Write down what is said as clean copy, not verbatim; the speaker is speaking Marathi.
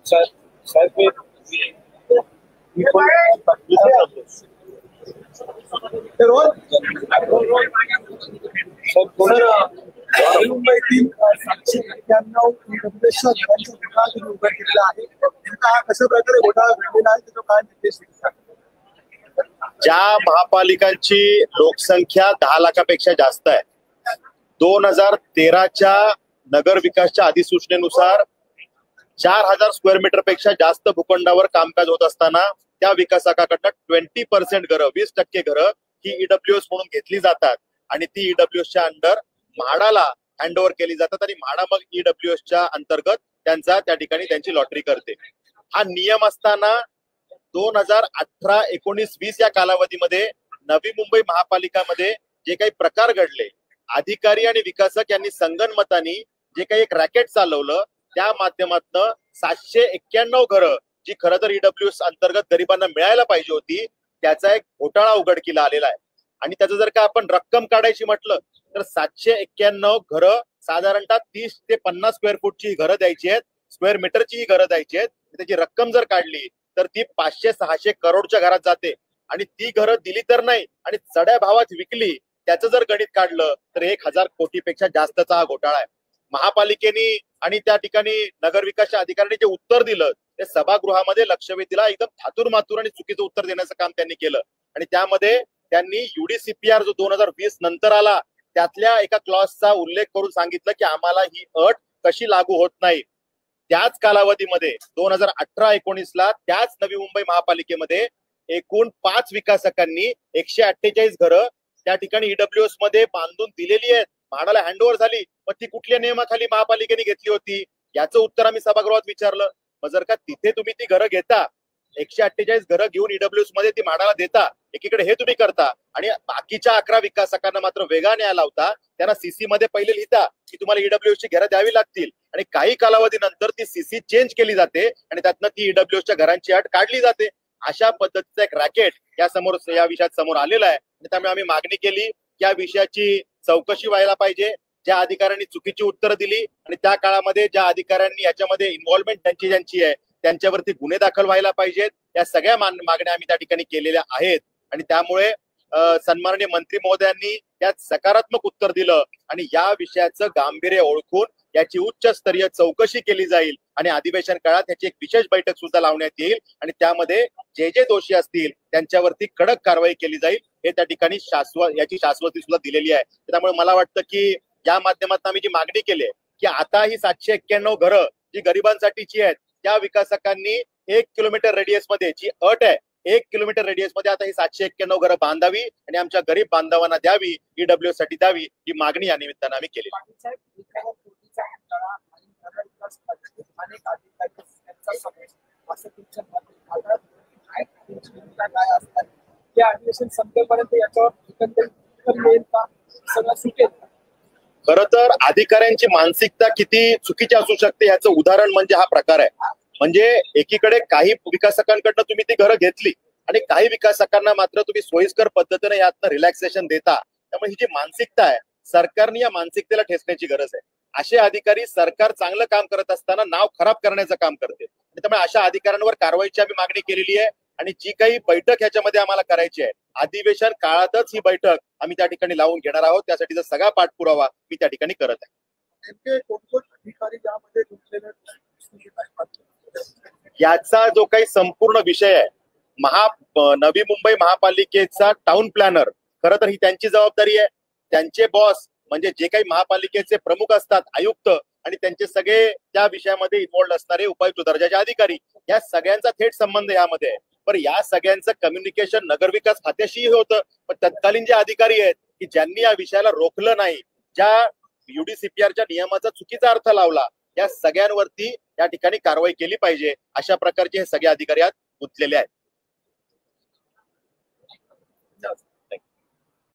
साहेब साहेब मी मुंबईतील 791 ईडब्ल्यूएसच्या घरांचा घोटाळा तुम्ही उघड केलेला आहे. नेमका हा कशा प्रकारे घोटाळा घडलेला आहे त्याचा काय निर्देश दिला? ज्या महापालिकांची लोकसंख्या 10 लाखापेक्षा जास्त आहे, 2013च्या नगर विकासच्या अधिसूचनेनुसार 4000 स्क्वेअर मीटर पेक्षा जास्त भूखंडावर कामकाज होत असताना त्या विकासकाकडनं 20% घरं, 20% घरं ही ईडब्ल्यूएस म्हणून घेतली जातात आणि ती ईडब्ल्यूएसच्या अंडर म्हाडाला हँडओव्हर केली जातात आणि म्हाडा मग ईडब्ल्यूएसच्या अंतर्गत त्या ठिकाणी त्यांची लॉटरी करते. हा नियम असताना 2018, 19, 20 या कालावधीमध्ये नवी मुंबई महापालिकामध्ये जे काही प्रकार घडले, अधिकारी आणि विकासक यांनी संगनमतानी जे काही एक रॅकेट चालवलं, त्या माध्यमातून 791 घरं जी खरं तर ईडब्ल्यूएस अंतर्गत गरिबांना मिळायला पाहिजे होती, त्याचा एक घोटाळा उघडकीला आलेला आहे. आणि त्याचं जर का आपण रक्कम काढायची म्हटलं तर 791 घरं साधारणतः 30 ते 50 स्क्वेअर फूटची घरं द्यायची आहेत, स्क्वेअर मीटरची ही घरं द्यायची आहेत. त्याची रक्कम जर काढली तर ती 500-600 करोडच्या घरात जाते आणि ती घरं दिली तर नाही आणि चढ्या भावात विकली, त्याचं जर गणित काढलं तर 1000 कोटीपेक्षा जास्तचा हा घोटाळा आहे. महापालिकेने आणि त्या ठिकाणी नगर विकासच्या अधिकाऱ्यांनी जे उत्तर दिलं ते सभागृहामध्ये लक्षवेधीला एकदम थातूर मातूर आणि चुकीचं उत्तर देण्याचं काम त्यांनी केलं. आणि त्यामध्ये त्यांनी युडीसीपीआर जो 2020 नंतर आला त्यातल्या एका क्लॉजचा उल्लेख करून सांगितलं की आम्हाला ही अट कशी लागू होत नाही. त्याच कालावधीमध्ये 2018-19 ला त्याच नवी मुंबई महापालिकेमध्ये एकूण 5 विकासकांनी 148 घरं त्या ठिकाणी ईडब्ल्यूएस मध्ये बांधून दिलेली आहेत, म्हाडाला हँडओव्हर झाली. मग ती कुठल्या नियमाखाली महापालिकेने घेतली होती याचं उत्तर आम्ही सभागृहात विचारलं. मग जर का तिथे तुम्ही ती घरं घेता, 148 घरं घेऊन ईडब्ल्यूएस मध्ये ती म्हाडाला देता, एकीकडे हे तुम्ही करता आणि बाकीच्या 11 विकासकांना मात्र वेगळा न्याय लावता, त्यांना सीसी मध्ये पहिले लिहिता की तुम्हाला ईडब्ल्यूएस ची घरं द्यावी लागतील आणि काही कालावधीनंतर ती सीसी चेंज केली जाते आणि त्यातनं ती ईडब्ल्यूएसच्या घरांची अट काढली जाते. अशा पद्धतीचा एक रॅकेट या विषयात समोर आलेला आहे. त्यामुळे आम्ही मागणी केली की या विषयाची चौकशी व्हायला पाहिजे. ज्या अधिकाऱ्यांनी चुकीची उत्तरं दिली आणि त्या काळामध्ये ज्या अधिकाऱ्यांनी याच्यामध्ये इन्व्हॉल्वमेंट ज्यांची आहे त्यांच्यावरती गुन्हे दाखल व्हायला पाहिजेत. या सगळ्या मागण्या आम्ही त्या ठिकाणी केलेल्या आहेत आणि त्यामुळे सन्माननीय मंत्री महोदयांनी त्यात सकारात्मक उत्तर दिलं आणि या विषयाचं गांभीर्य ओळखून याची उच्चस्तरीय चौकशी केली जाईल आणि अधिवेशन काळात याची एक विशेष बैठक सुद्धा लावण्यात येईल आणि त्यामध्ये जे दोषी असतील त्यांच्यावरती कडक कारवाई केली जाईल. हे त्या ठिकाणी याची शाश्वती सुद्धा दिलेली आहे. त्यामुळे मला वाटतं की या माध्यमातून आम्ही जी मागणी केली आहे की आता ही 791 घरं जी गरिबांसाठीची आहेत त्या विकासकांनी 1 किलोमीटर रेडियस मध्ये जी अट आहे 1 किलोमीटर रेडियस मध्ये आता ही 791 घरं बांधावी आणि आमच्या गरीब बांधवांना द्यावी, ईडब्ल्यूएस साठी द्यावी, ही मागणी या निमित्तानं आम्ही केली. खरं तर अधिकाऱ्यांची मानसिकता किती चुकीची असू शकते याचं उदाहरण म्हणजे हा प्रकार आहे. म्हणजे एकीकडे काही विकासकांकडनं तुम्ही ती घरं घेतली आणि काही विकासकांना मात्र तुम्ही सोयीस्कर पद्धतीने यातनं रिलॅक्सेशन देता. त्यामुळे ही जी मानसिकता आहे सरकारने या मानसिकतेला ठेचण्याची गरज आहे. असे अधिकारी सरकार चांगलं काम करत असताना नाव खराब करण्याचं काम करते. त्यामुळे अशा अधिकाऱ्यांवर कारवाईची आम्ही मागणी केलेली आहे आणि जी काही बैठक ह्याच्यामध्ये आम्हाला करायची आहे अधिवेशन काळातच ही बैठक आम्ही त्या ठिकाणी लावून घेणार आहोत. त्यासाठीचा सगळा पाठपुरावा मी त्या ठिकाणी करत आहे. याचा जो काही संपूर्ण विषय आहे नवी मुंबई महापालिकेचा टाउन प्लॅनर, खरं तर ही त्यांची जबाबदारी आहे. त्यांचे बॉस म्हणजे जे काही महापालिकेचे प्रमुख असतात, आयुक्त आणि त्यांचे सगळे त्या विषयामध्ये इन्व्हॉल्ड असणारे उपायुक्त दर्जाचे अधिकारी, या सगळ्यांचा थेट संबंध यामध्ये आहे. पण या सगळ्यांचं कम्युनिकेशन नगरविकास खात्याशीही होतं. पण तत्कालीन जे अधिकारी आहेत की ज्यांनी या विषयाला रोखलं नाही, ज्या युडीसीपीआरच्या नियमाचा चुकीचा अर्थ लावला, या सगळ्यांवरती या ठिकाणी कारवाई केली पाहिजे. अशा प्रकारचे हे सगळे अधिकारी आज गुंतलेले आहेत.